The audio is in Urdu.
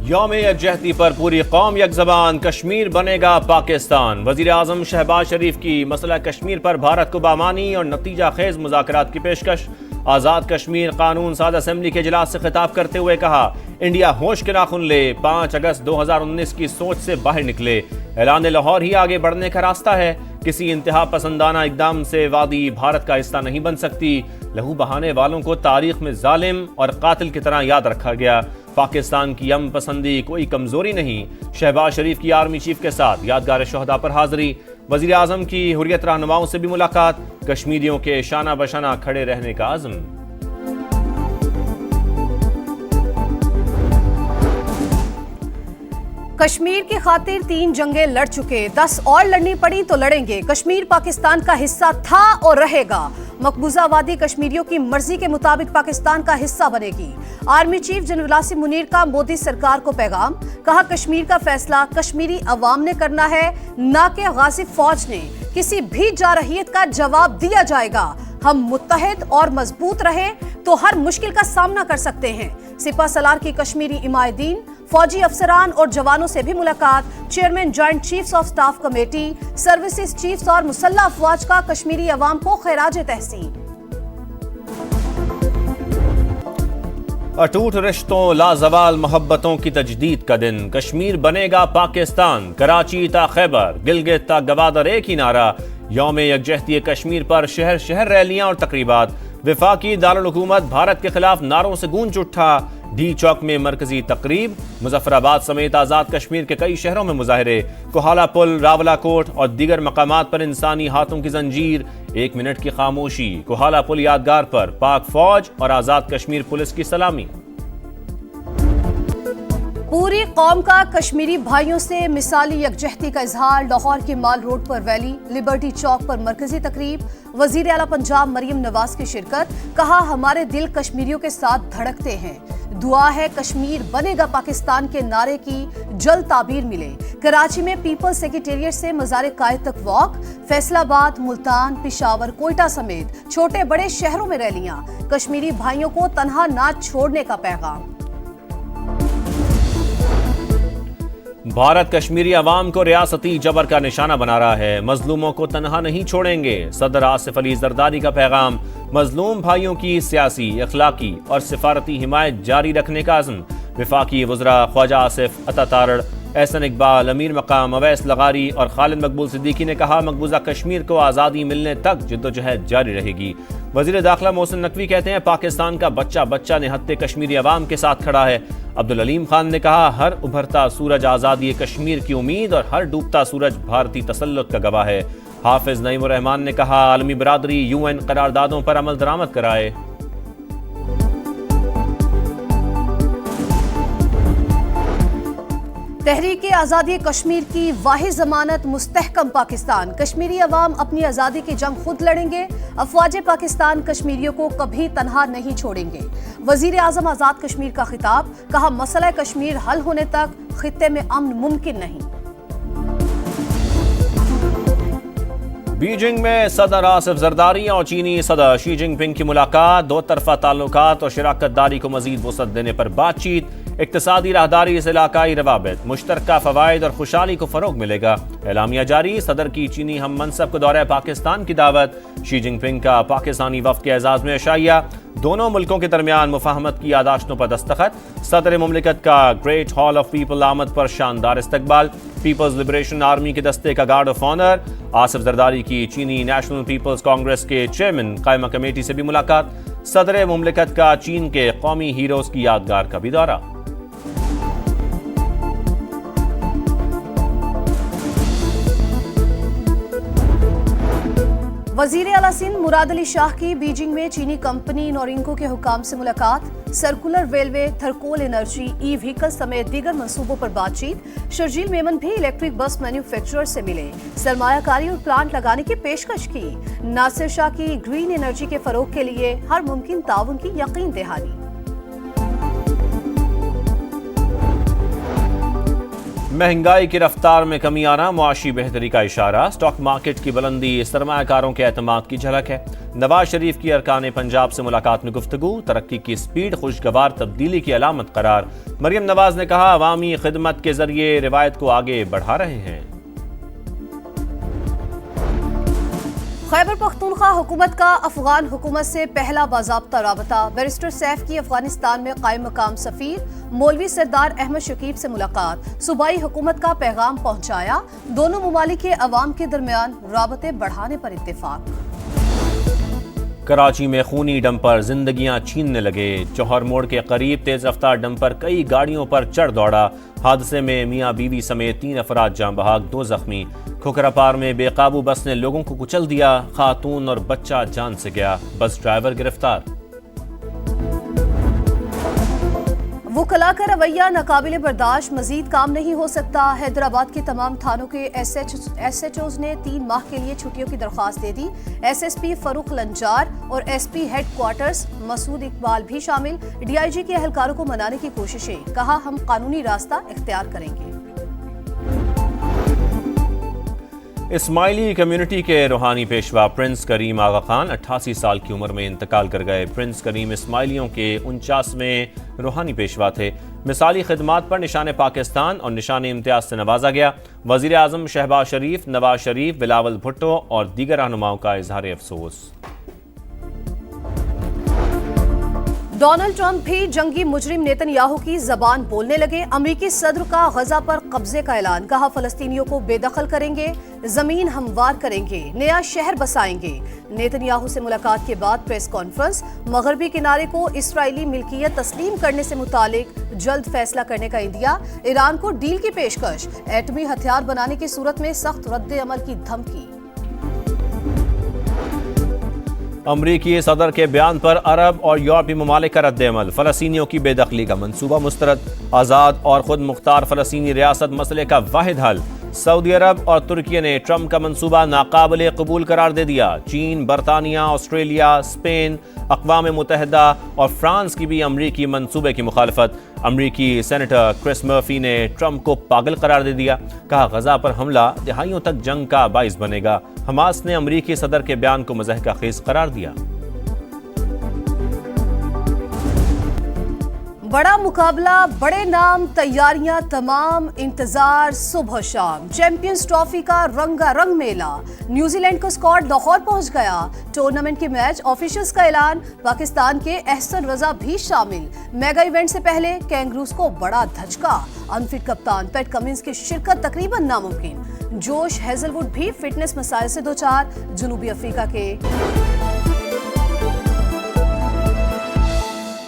یوم یکجہتی پر پوری قوم یک زبان، کشمیر بنے گا پاکستان۔ وزیر اعظم شہباز شریف کی مسئلہ کشمیر پر بھارت کو بامانی اور نتیجہ خیز مذاکرات کی پیشکش۔ آزاد کشمیر قانون ساز اسمبلی کے اجلاس سے خطاب کرتے ہوئے کہا، انڈیا ہوش کے ناخن لے، 5 اگست 2019 کی سوچ سے باہر نکلے۔ اعلان لاہور ہی آگے بڑھنے کا راستہ ہے، کسی انتہا پسندانہ اقدام سے وادی بھارت کا حصہ نہیں بن سکتی۔ لہو بہانے والوں کو تاریخ میں ظالم اور قاتل کی طرح یاد رکھا گیا۔ پاکستان کی امن پسندی کوئی کمزوری نہیں۔ شہباز شریف کی آرمی چیف کے ساتھ یادگار شہداء پر حاضری۔ وزیر اعظم کی حریت رہنماؤں سے بھی ملاقات۔ کشمیریوں کے شانہ بشانہ کھڑے رہنے کا عزم۔ کشمیر کی خاطر 3 جنگیں لڑ چکے، 10 اور لڑنی پڑی تو لڑیں گے۔ کشمیر پاکستان کا حصہ تھا اور رہے گا۔ مقبوضہ وادی کشمیریوں کی مرضی کے مطابق پاکستان کا حصہ بنے گی۔ Army chief general Asim Munir کا مودی سرکار کو پیغام، کہا کشمیر کا فیصلہ کشمیری عوام نے کرنا ہے، نہ کہ غاصب فوج نے۔ کسی بھی جارحیت کا جواب دیا جائے گا۔ ہم متحد اور مضبوط رہے تو ہر مشکل کا سامنا کر سکتے ہیں۔ سپہ سالار کی کشمیری عمائدین، فوجی افسران اور جوانوں سے بھی ملاقات۔ Chairman joint chiefs of staff committee, services chiefs اور مسلح افواج کا کشمیری عوام کو خراج تحسین۔ اٹوٹ رشتوں لازوال محبتوں کی تجدید کا دن، کشمیر بنے گا پاکستان۔ کراچی تا خیبر، گلگت تا گوادر ایک ہی نعرہ۔ یوم یکجہتی کشمیر پر شہر شہر ریلیاں اور تقریبات۔ وفاقی دارالحکومت بھارت کے خلاف نعروں سے گونج اٹھا۔ ڈی چوک میں مرکزی تقریب۔ مظفر آباد سمیت آزاد کشمیر کے کئی شہروں میں مظاہرے۔ کوہالہ پل، راولہ کوٹ اور دیگر مقامات پر انسانی ہاتھوں کی زنجیر۔ 1 منٹ کی خاموشی۔ کوہالہ پل یادگار پر پاک فوج اور آزاد کشمیر پولیس کی سلامی۔ پوری قوم کا کشمیری بھائیوں سے مثالی یکجہتی کا اظہار۔ لاہور کے مال روڈ پر ریلی، لبرٹی چوک پر مرکزی تقریب۔ وزیر اعلیٰ پنجاب مریم نواز کی شرکت، کہا ہمارے دل کشمیریوں کے ساتھ دھڑکتے ہیں، دعا ہے کشمیر بنے گا پاکستان کے نعرے کی جلد تعبیر ملے۔ کراچی میں پیپلز سیکریٹریٹ سے مزار قائد تک واک۔ فیصل آباد، ملتان، پشاور، کوئٹہ سمیت چھوٹے بڑے شہروں میں ریلیاں۔ کشمیری بھائیوں کو تنہا نہ چھوڑنے کا پیغام۔ بھارت کشمیری عوام کو ریاستی جبر کا نشانہ بنا رہا ہے، مظلوموں کو تنہا نہیں چھوڑیں گے۔ صدر آصف علی زرداری کا پیغام، مظلوم بھائیوں کی سیاسی، اخلاقی اور سفارتی حمایت جاری رکھنے کا عزم۔ وفاقی وزراء خواجہ آصف، عطا تارڑ، احسن اقبال، امیر مقام اویس لغاری اور خالد مقبول صدیقی نے کہا مقبوضہ کشمیر کو آزادی ملنے تک جدوجہد جاری رہے گی۔ وزیر داخلہ محسن نقوی کہتے ہیں پاکستان کا بچہ بچہ نہتے کشمیری عوام کے ساتھ کھڑا ہے۔ عبدالعلیم خان نے کہا ہر ابھرتا سورج آزادی کشمیر کی امید اور ہر ڈوبتا سورج بھارتی تسلط کا گواہ ہے۔ حافظ نعیم الرحمان نے کہا عالمی برادری UN قراردادوں پر عمل درآمد کرائے۔ تحریک آزادی کشمیر کی واحد ضمانت مستحکم پاکستان۔ کشمیری عوام اپنی آزادی کی جنگ خود لڑیں گے۔ افواج پاکستان کشمیریوں کو کبھی تنہا نہیں چھوڑیں گے۔ وزیر اعظم آزاد کشمیر کا خطاب، کہا مسئلہ کشمیر حل ہونے تک خطے میں امن ممکن نہیں۔ بیجنگ میں صدر آصف زرداری اور چینی صدر شی جن پنگ کی ملاقات۔ 2 طرفہ تعلقات اور شراکت داری کو مزید وسعت دینے پر بات چیت۔ اقتصادی راہداری سے علاقائی روابط، مشترکہ فوائد اور خوشحالی کو فروغ ملے گا۔ اعلامیہ جاری، صدر کی چینی ہم منصب کو دورہ پاکستان کی دعوت۔ شی جن پنگ کا پاکستانی وفد کے اعزاز میں عشائیہ۔ دونوں ملکوں کے درمیان مفاہمت کی یادداشتوں پر دستخط۔ صدر مملکت کا گریٹ ہال آف پیپل آمد پر شاندار استقبال۔ پیپلز لبریشن آرمی کے دستے کا guard of honour. Asif Zardari کی چینی نیشنل پیپلز کانگریس کے چیئرمین قائمہ کمیٹی سے بھی ملاقات۔ صدر مملکت کا چین کے قومی ہیروز کی یادگار کا بھی دورہ۔ وزیر اعلیٰ سندھ مراد علی شاہ کی بیجنگ میں چینی کمپنی نورنکو کے حکام سے ملاقات۔ سرکولر ریلوے، تھرکول انرجی، ای وہیکل سمیت دیگر منصوبوں پر بات چیت۔ شرجیل میمن بھی الیکٹرک بس مینوفیکچرر سے ملے، سرمایہ کاری اور پلانٹ لگانے کی پیشکش کی۔ ناصر شاہ کی گرین انرجی کے فروغ کے لیے ہر ممکن تعاون کی یقین دہانی۔ مہنگائی کی رفتار میں کمی آنا معاشی بہتری کا اشارہ، سٹاک مارکیٹ کی بلندی سرمایہ کاروں کے اعتماد کی جھلک ہے۔ نواز شریف کی ارکان پنجاب سے ملاقات میں گفتگو، ترقی کی سپیڈ خوشگوار تبدیلی کی علامت قرار۔ مریم نواز نے کہا عوامی خدمت کے ذریعے روایت کو آگے بڑھا رہے ہیں۔ خیبر پختونخوا حکومت کا افغان حکومت سے پہلا باضابطہ رابطہ، بیرسٹر سیف کی افغانستان میں قائم مقام سفیر مولوی سردار احمد شکیب سے ملاقات، صوبائی حکومت کا پیغام پہنچایا، دونوں ممالک کے عوام کے درمیان رابطے بڑھانے پر اتفاق۔ کراچی میں خونی ڈمپر زندگیاں چھیننے لگے، چوہر موڑ کے قریب تیز رفتار ڈمپر کئی گاڑیوں پر چڑھ دوڑا، حادثے میں میاں بیوی سمیت 3 افراد جاں بحق، 2 زخمی۔ کھوکھرا پار میں بے قابو بس نے لوگوں کو کچل دیا، خاتون اور بچہ جان سے گیا، بس ڈرائیور گرفتار۔ وکلاء کا رویہ ناقابل برداشت، مزید کام نہیں ہو سکتا۔ حیدرآباد کے تمام تھانوں کے ایس ایچ اوز نے 3 ماہ کے لیے چھٹیوں کی درخواست دے دی۔ ایس ایس پی فروخ لنجار اور ایس پی ہیڈ کوارٹرز مسعود اقبال بھی شامل، ڈی آئی جی کے اہلکاروں کو منانے کی کوششیں، کہا ہم قانونی راستہ اختیار کریں گے۔ اسماعیلی کمیونٹی کے روحانی پیشوا پرنس کریم آغا خان 88 سال کی عمر میں انتقال کر گئے۔ پرنس کریم اسماعیلیوں کے 49ویں روحانی پیشوا تھے۔ مثالی خدمات پر نشان پاکستان اور نشان امتیاز سے نوازا گیا۔ وزیر اعظم شہباز شریف، نواز شریف، بلاول بھٹو اور دیگر رہنماؤں کا اظہار افسوس۔ ڈونلڈ ٹرمپ بھی جنگی مجرم نیتن یاہو کی زبان بولنے لگے، امریکی صدر کا غزہ پر قبضے کا اعلان، کہا فلسطینیوں کو بے دخل کریں گے، زمین ہموار کریں گے، نیا شہر بسائیں گے۔ نیتن یاہو سے ملاقات کے بعد پریس کانفرنس، مغربی کنارے کو اسرائیلی ملکیت تسلیم کرنے سے متعلق جلد فیصلہ کرنے کا انڈیا، ایران کو ڈیل کی پیشکش، ایٹمی ہتھیار بنانے کی صورت میں سخت رد عمل کی دھمکی۔ امریکی صدر کے بیان پر عرب اور یورپی ممالک کا رد عمل، فلسطینیوں کی بے دخلی کا منصوبہ مسترد، آزاد اور خود مختار فلسطینی ریاست مسئلے کا واحد حل۔ سعودی عرب اور ترکیہ نے ٹرمپ کا منصوبہ ناقابل قبول قرار دے دیا۔ چین، برطانیہ، آسٹریلیا، اسپین، اقوام متحدہ اور فرانس کی بھی امریکی منصوبے کی مخالفت۔ امریکی سینیٹر کرس مرفی نے ٹرمپ کو پاگل قرار دے دیا، کہا غزہ پر حملہ دہائیوں تک جنگ کا باعث بنے گا۔ حماس نے امریکی صدر کے بیان کو مضحکہ خیز قرار دیا۔ بڑا مقابلہ، بڑے نام، تیاریاں تمام، انتظار صبح و شام۔ چیمپئنز ٹرافی کا رنگا رنگ میلہ، نیوزی لینڈ کا اسکواڈ لاہور پہنچ گیا۔ ٹورنامنٹ کے میچ آفیشلز کا اعلان، پاکستان کے احسن رضا بھی شامل۔ میگا ایونٹ سے پہلے کینگروز کو بڑا دھچکا، انفٹ کپتان پیٹ کمنس کی شرکت تقریباً ناممکن۔ جوش ہیزل ووڈ بھی فٹنس مسائل سے دوچار، جنوبی افریقہ کے